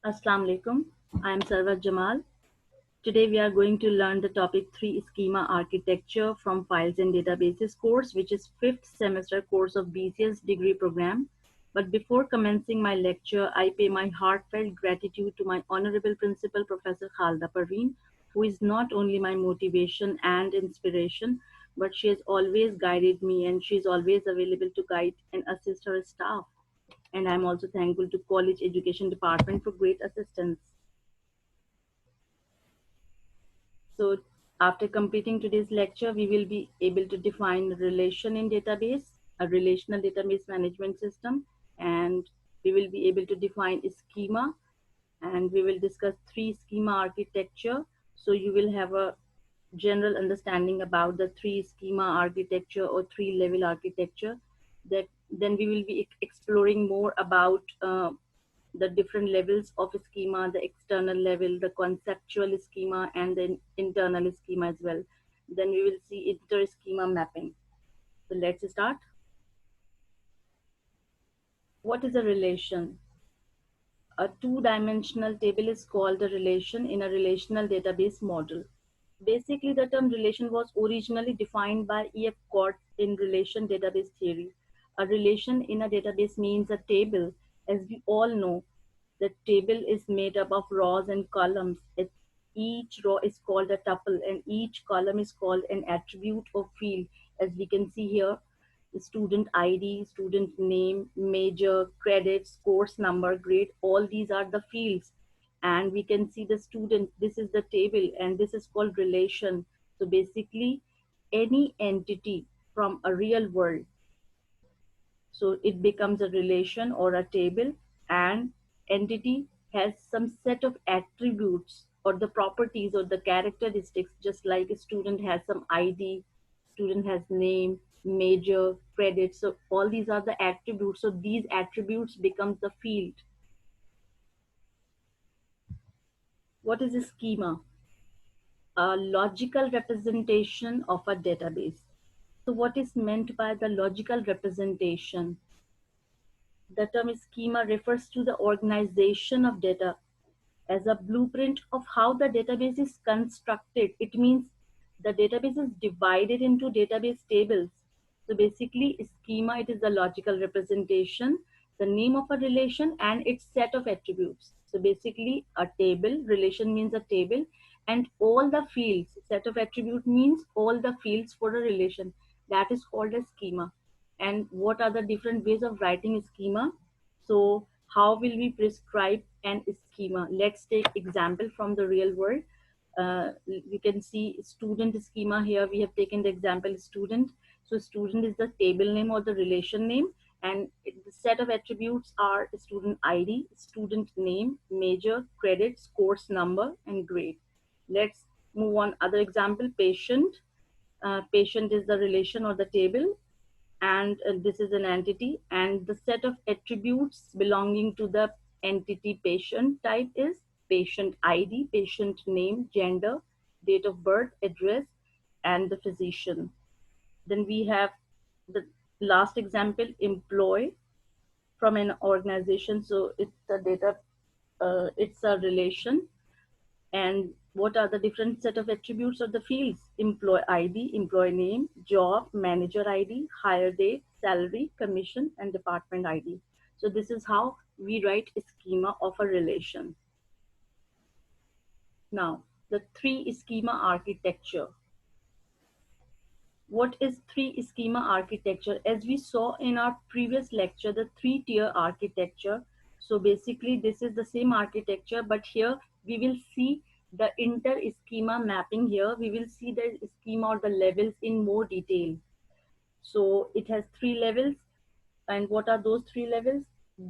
Assalamu alaikum. I am Sarwar Jamal. Today we are going to learn the topic 3 Schema Architecture from Files and Databases course, which is 5th semester course of BCS degree program. But before commencing my lecture, I pay my heartfelt gratitude to my honorable principal, Professor Khalda Parveen, who is not only my motivation and inspiration, but she has always guided me and she is always available to guide and assist her staff. And I'm also thankful to College Education Department for great assistance. So after completing today's lecture, we will be able to define relation in database, a relational database management system, and we will be able to define a schema, and we will discuss 3 schema architecture. So you will have a general understanding about the 3 schema architecture or 3 level architecture. That then we will be exploring more about the different levels of a schema, the external level, the conceptual schema, and the internal schema as well. Then we will see inter-schema mapping. So let's start. What is a relation? A two-dimensional table is called a relation in a relational database model. Basically, the term relation was originally defined by E. F. Cott in relation database theory. A relation in a database means a table. As we all know, the table is made up of rows and columns. Each row is called a tuple and each column is called an attribute or field. As we can see here, the student ID, student name, major, credits, course number, grade, all these are the fields. And we can see the student, this is the table and this is called relation. So basically any entity from a real world, so it becomes a relation or a table, and entity has some set of attributes or the properties or the characteristics, just like a student has some ID, student has name, major, credit. So all these are the attributes. So these attributes becomes the field. What is a schema? A logical representation of a database. So what is meant by the logical representation? The term schema refers to the organization of data as a blueprint of how the database is constructed. It means the database is divided into database tables. So basically, schema, it is the logical representation, the name of a relation and its set of attributes. So basically, a table, relation means a table, and all the fields, set of attribute means all the fields for a relation. That is called a schema. And what are the different ways of writing a schema? So how will we prescribe an schema? Let's take example from the real world. You can see student schema here. We have taken the example student. So student is the table name or the relation name, and the set of attributes are student ID, student name, major, credits, course number, and grade. Let's move on. Other example, patient. Patient is the relation or the table, and this is an entity, and the set of attributes belonging to the entity patient type is patient ID, patient name, gender, date of birth, address, and the physician. Then we have the last example, employee from an organization. So it's a data, it's a relation. And what are the different set of attributes of the fields? Employee ID, employee name, job, manager ID, hire date, salary, commission, and department ID. So this is how we write a schema of a relation. Now, the 3 schema architecture. What is 3 schema architecture? As we saw in our previous lecture, the 3-tier architecture. So basically this is the same architecture, but here we will see the inter schema mapping. Here we will see the schema or the levels in more detail. So it has 3 levels. And what are those 3 levels?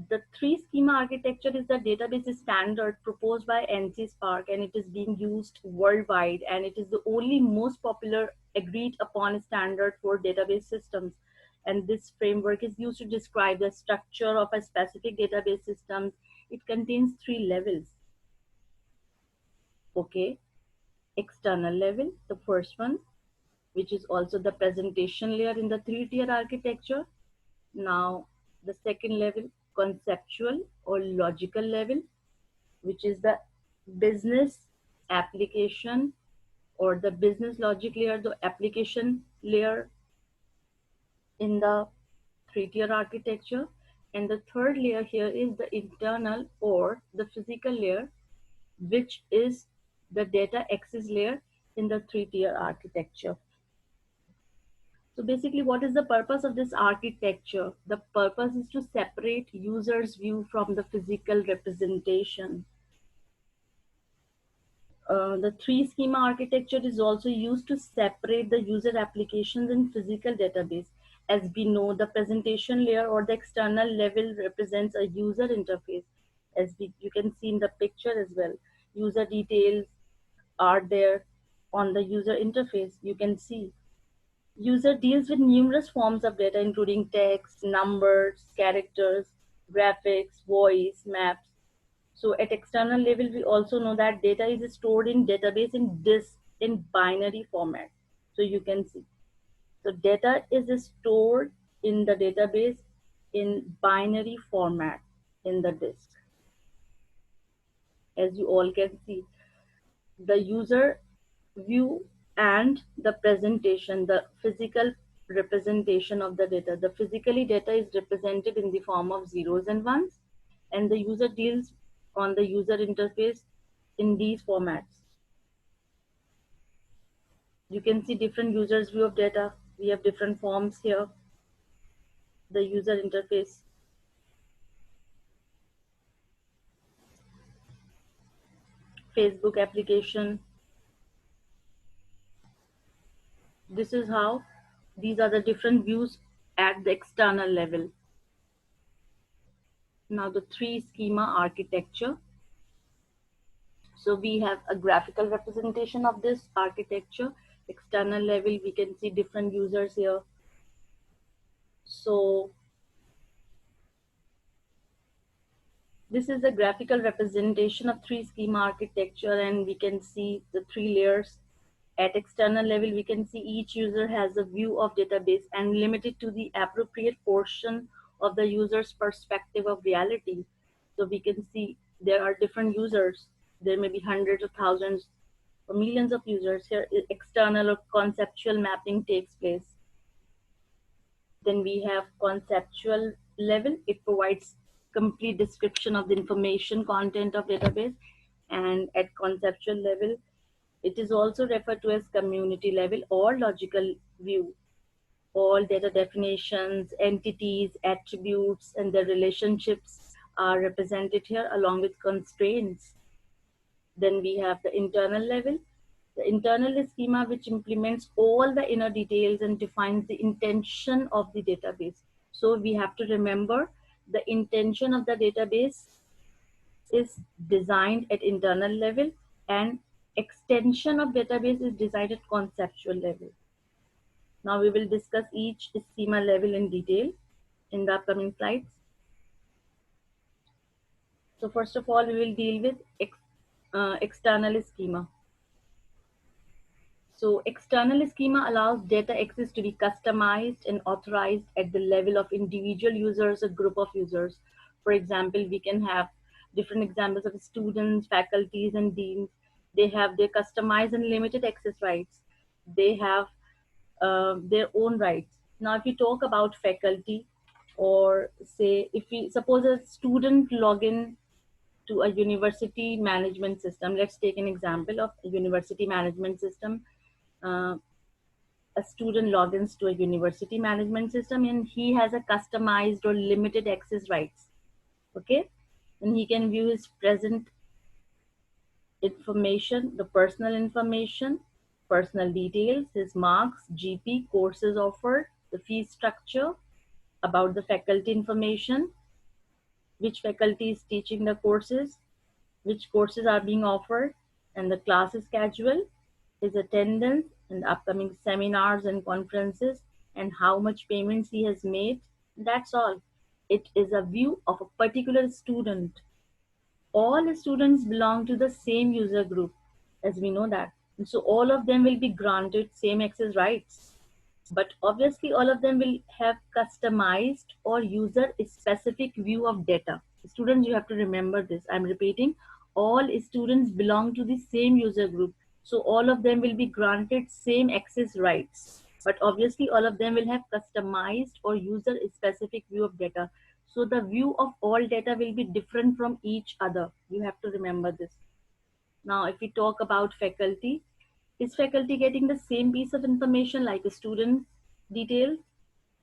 The 3 schema architecture is the database standard proposed by NC Spark, and it is being used worldwide, and it is the only most popular agreed upon standard for database systems. And this framework is used to describe the structure of a specific database system. It contains 3 levels. Okay, external level, the first one, which is also the presentation layer in the 3-tier architecture. Now, the second level, conceptual or logical level, which is the business application or the business logic layer, the application layer in the three-tier architecture. And the third layer here is the internal or the physical layer, which is the data access layer in the three-tier architecture. So basically, what is the purpose of this architecture? The purpose is to separate user's view from the physical representation. The three schema architecture is also used to separate the user applications in physical database. As we know, the presentation layer or the external level represents a user interface. You can see in the picture as well, user details are there on the user interface. You can see user deals with numerous forms of data, including text, numbers, characters, graphics, voice, maps. So at external level, we also know that data is stored in database in disk in binary format. So you can see. So data is stored in the database in binary format in the disk. As you all can see, the user view and the presentation, the physical representation of the data. The physically data is represented in the form of zeros and ones, and the user deals on the user interface in these formats. You can see different users view of data. We have different forms here. The user interface. Facebook application. This is how these are the different views at the external level. Now the three schema architecture. So we have a graphical representation of this architecture. External level, we can see different users here. So this is the graphical representation of three schema architecture, and we can see the three layers. At external level, we can see each user has a view of database and limited to the appropriate portion of the user's perspective of reality. So we can see there are different users. There may be hundreds of thousands or millions of users. Here, external or conceptual mapping takes place. Then we have conceptual level. It provides complete description of the information content of database. And at conceptual level, it is also referred to as community level or logical view. All data definitions, entities, attributes, and their relationships are represented here along with constraints. Then we have the internal level. The internal is schema which implements all the inner details and defines the intention of the database. So we have to remember the intention of the database is designed at internal level, and extension of database is designed at conceptual level. Now we will discuss each schema level in detail in the upcoming slides. So first of all, we will deal with external schema. So external schema allows data access to be customized and authorized at the level of individual users or group of users. For example, we can have different examples of students, faculties, and deans. They have their customized and limited access rights. They have their own rights. Now, if we talk about faculty, or say, if we suppose a student login to a university management system, let's take an example of a university management system. Uh, a student logins to a university management system and he has a customized or limited access rights. Okay, and he can view his present information, the personal information, personal details, his marks, GP, courses offered, the fee structure, about the faculty information, which faculty is teaching the courses, which courses are being offered, and the classes schedule, his attendance in the upcoming seminars and conferences, and how much payments he has made. That's all. It is a view of a particular student. All students belong to the same user group, as we know that. And so all of them will be granted same access rights. But obviously, all of them will have customized or user specific view of data. Students, you have to remember this. I'm repeating, all students belong to the same user group. So all of them will be granted same access rights. But obviously all of them will have customized or user specific view of data. So the view of all data will be different from each other. You have to remember this. Now, if we talk about faculty, is faculty getting the same piece of information like a student detail?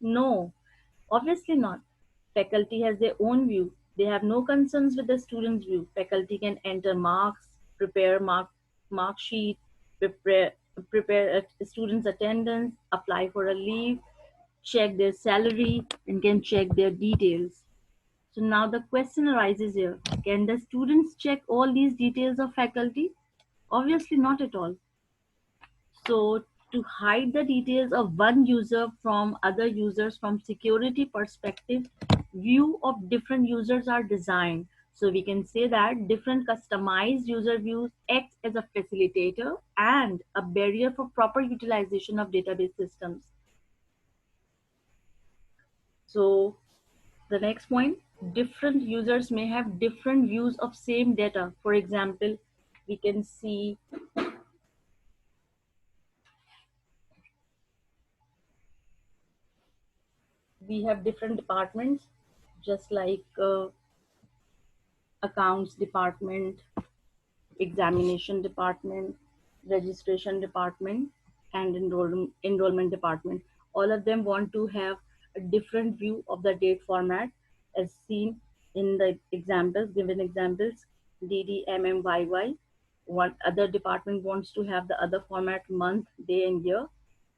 No, obviously not. Faculty has their own view. They have no concerns with the student's view. Faculty can enter marks, prepare mark sheet, prepare prepare a student's attendance, apply for a leave, check their salary, and can check their details. So now the question arises here: can the students check all these details of faculty? Obviously not at all. So to hide the details of one user from other users from security perspective, view of different users are designed. So we can say that different customized user views act as a facilitator and a barrier for proper utilization of database systems. So the next point, different users may have different views of same data. For example, we can see we have different departments, just like accounts department, examination department, registration department, and enrollment department. All of them want to have a different view of the date format as seen in the examples, given examples, DDMMYY. One other department wants to have the other format month, day, and year,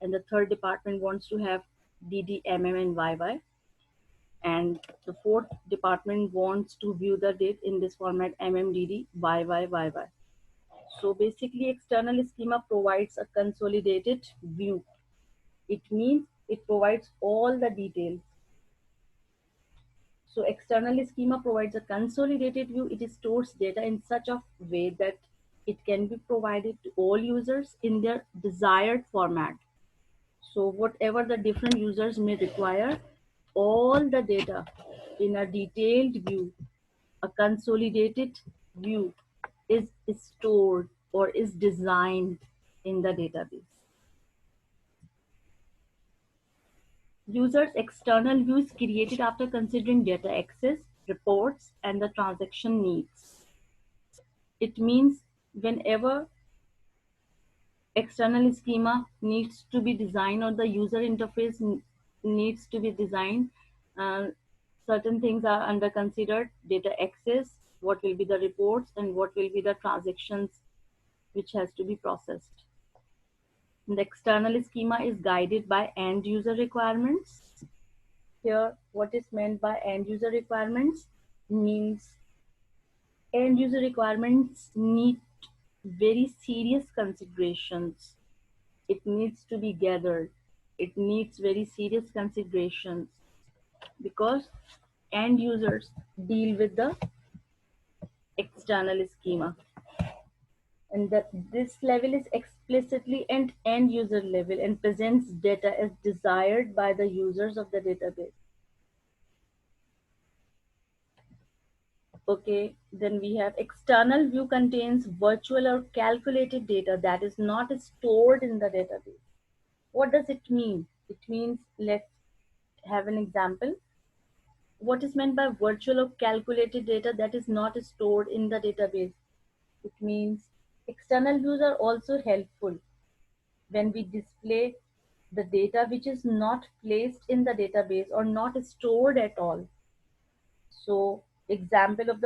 and the third department wants to have DDMM and YY, and the fourth department wants to view the date in this format MMDD YYYY. So basically external schema provides a consolidated view. It means it provides all the details. So external schema provides a consolidated view. It stores data in such a way that it can be provided to all users in their desired format. So whatever the different users may require, all the data in a detailed view, a consolidated view is stored or is designed in the database. Users' external view is created after considering data access, reports, and the transaction needs. It means whenever external schema needs to be designed or the user interface needs to be designed, uh, certain things are under considered: data access, what will be the reports, and what will be the transactions which has to be processed. The external schema is guided by end user requirements. Here, what is meant by end user requirements means end user requirements need very serious considerations. It needs to be gathered. It needs very serious considerations because end users deal with the external schema, and that this level is explicitly an end user level and presents data as desired by the users of the database. Okay, then we have external view contains virtual or calculated data that is not stored in the database. What does it mean? It means, let's have an example. What is meant by virtual or calculated data that is not stored in the database? It means external views are also helpful when we display the data which is not placed in the database or not stored at all. So example of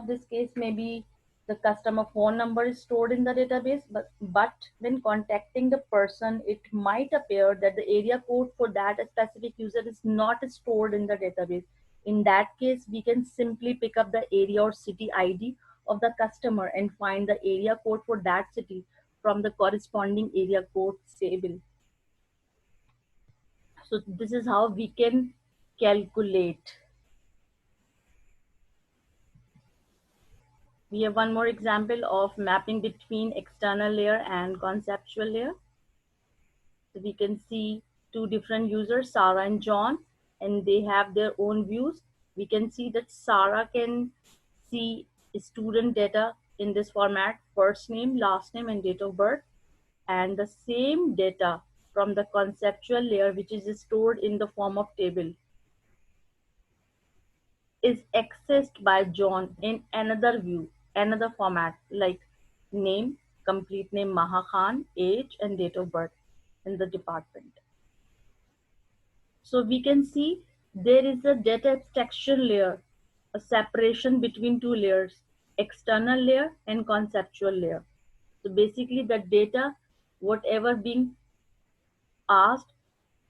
this case may be the customer phone number is stored in the database, but when contacting the person, it might appear that the area code for that specific user is not stored in the database. In that case, we can simply pick up the area or city ID of the customer and find the area code for that city from the corresponding area code table. So this is how we can calculate. We have one more example of mapping between external layer and conceptual layer. So we can see two different users, Sarah and John, and they have their own views. We can see that Sarah can see student data in this format, first name, last name, and date of birth, and the same data from the conceptual layer, which is stored in the form of table, is accessed by John in another view, another format like name, complete name Maha Khan, age, and date of birth in the department. So we can see there is a data abstraction layer, a separation between two layers, external layer and conceptual layer. So basically the data, whatever being asked,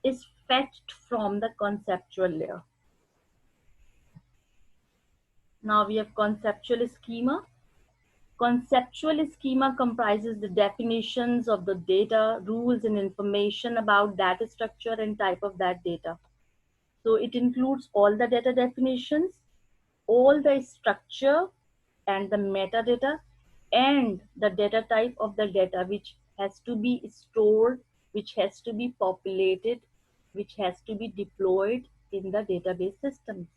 is fetched from the conceptual layer. Now we have conceptual schema. Conceptual schema comprises the definitions of the data, rules, and information about data structure and type of that data. So it includes all the data definitions, all the structure and the metadata, and the data type of the data which has to be stored, which has to be populated, which has to be deployed in the database systems.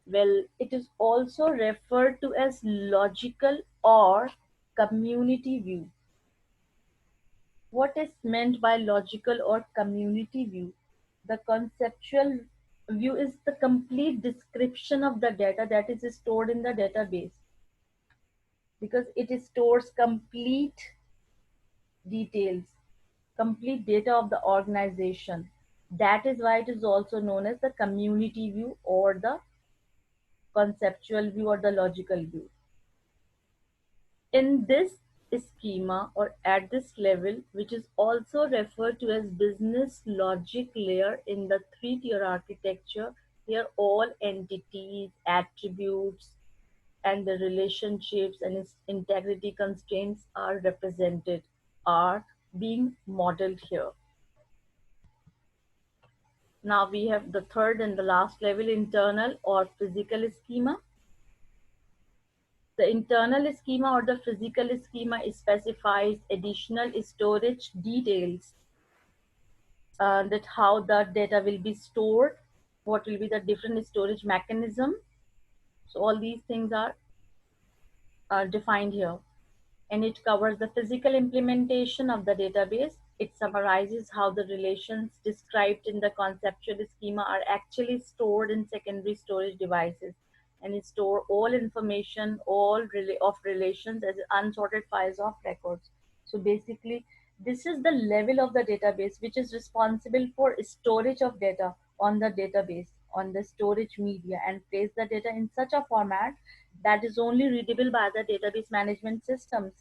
Well, it is also referred to as logical or community view. What is meant by logical or community view? The conceptual view is the complete description of the data that is stored in the database, because it stores complete details, complete data of the organization. That is why it is also known as the community view or the conceptual view or the logical view. In this schema or at this level, which is also referred to as business logic layer in the three-tier architecture, here all entities, attributes, and the relationships and its integrity constraints are represented, are being modeled here. Now we have the third and the last level, internal or physical schema. The internal schema or the physical schema specifies additional storage details, that how the data will be stored, what will be the different storage mechanism. So all these things are defined here. And it covers the physical implementation of the database. It summarizes how the relations described in the conceptual schema are actually stored in secondary storage devices, and it store all information, of relations as unsorted files of records. So basically, this is the level of the database which is responsible for storage of data on the database, on the storage media, and place the data in such a format that is only readable by the database management systems.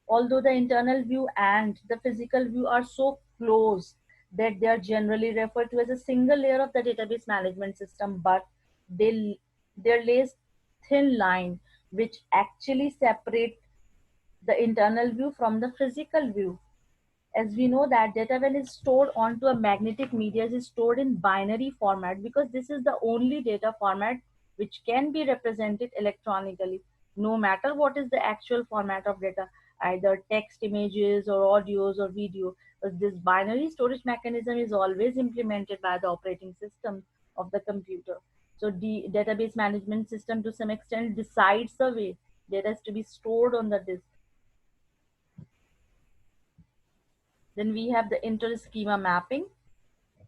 Although the internal view and the physical view are so close that they are generally referred to as a single layer of the database management system, but there lays thin line which actually separate the internal view from the physical view. As we know that data when is stored onto a magnetic media is stored in binary format, because this is the only data format which can be represented electronically, no matter what is the actual format of data, either text, images, or audios or video. But this binary storage mechanism is always implemented by the operating system of the computer. So the database management system to some extent decides the way data is to be stored on the disk. Then we have the inter-schema mapping,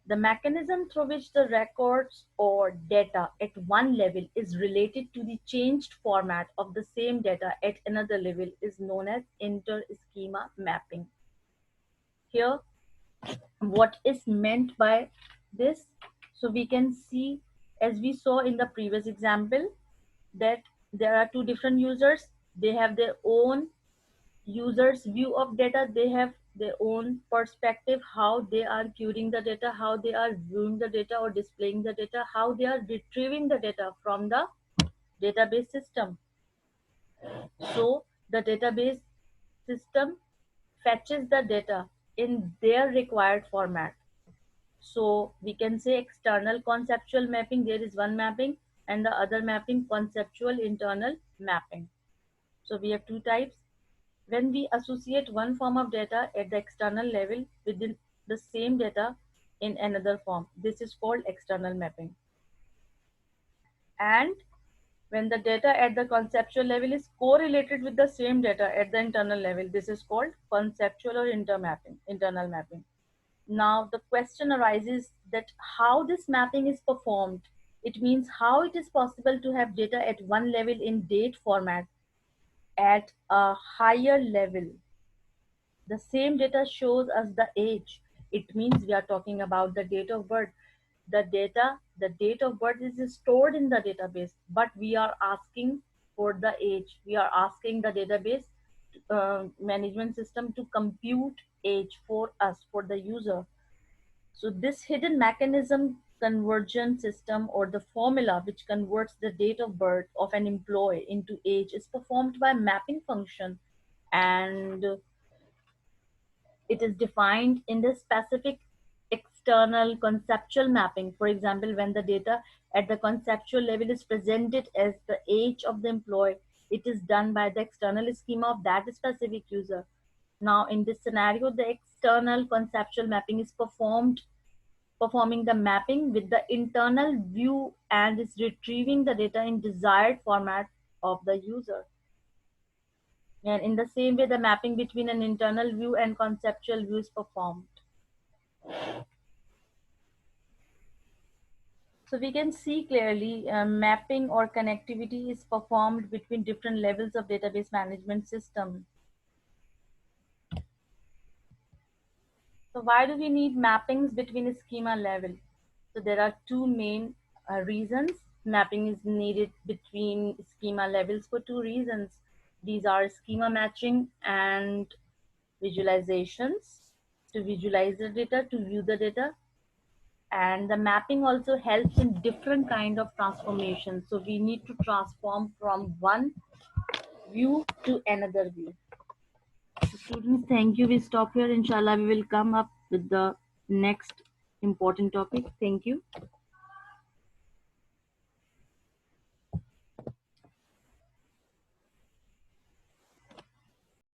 the mechanism through which the records or data at one level is related to the changed format of the same data at another level is known as inter-schema mapping. Here, what is meant by this? So we can see, as we saw in the previous example, that there are two different users. They have their own users view of data, they have their own perspective, how they are querying the data, how they are viewing the data or displaying the data, how they are retrieving the data from the database system. So the database system fetches the data in their required format. So we can say external conceptual mapping, there is one mapping, and the other mapping conceptual internal mapping. So we have two types. When we associate one form of data at the external level within the same data in another form, this is called external mapping. And When the data at the conceptual level is correlated with the same data at the internal level, this is called conceptual or internal mapping. Now the question arises that how this mapping is performed. It means how it is possible to have data at one level in date format at a higher level. The same data shows us the age. It means we are talking about the date of birth. The date of birth is stored in the database, but we are asking for the age. We are asking the database management system to compute age for us, for the user. So this hidden mechanism conversion system, or the formula which converts the date of birth of an employee into age, is performed by mapping function, and it is defined in the specific external conceptual mapping. For example, when the data at the conceptual level is presented as the age of the employee, it is done by the external schema of that specific user. Now, in this scenario, the external conceptual mapping is performing the mapping with the internal view and is retrieving the data in desired format of the user. And in the same way, the mapping between an internal view and conceptual view is performed. So we can see clearly mapping or connectivity is performed between different levels of database management system. So why do we need mappings between a schema level? So there are two main reasons. Mapping is needed between schema levels for two reasons. These are schema matching and visualizations, to visualize the data, to view the data. And the mapping also helps in different kind of transformation. So we need to transform from one view to another view. So students, thank you. We stop here. Inshallah, we will come up with the next important topic. Thank you.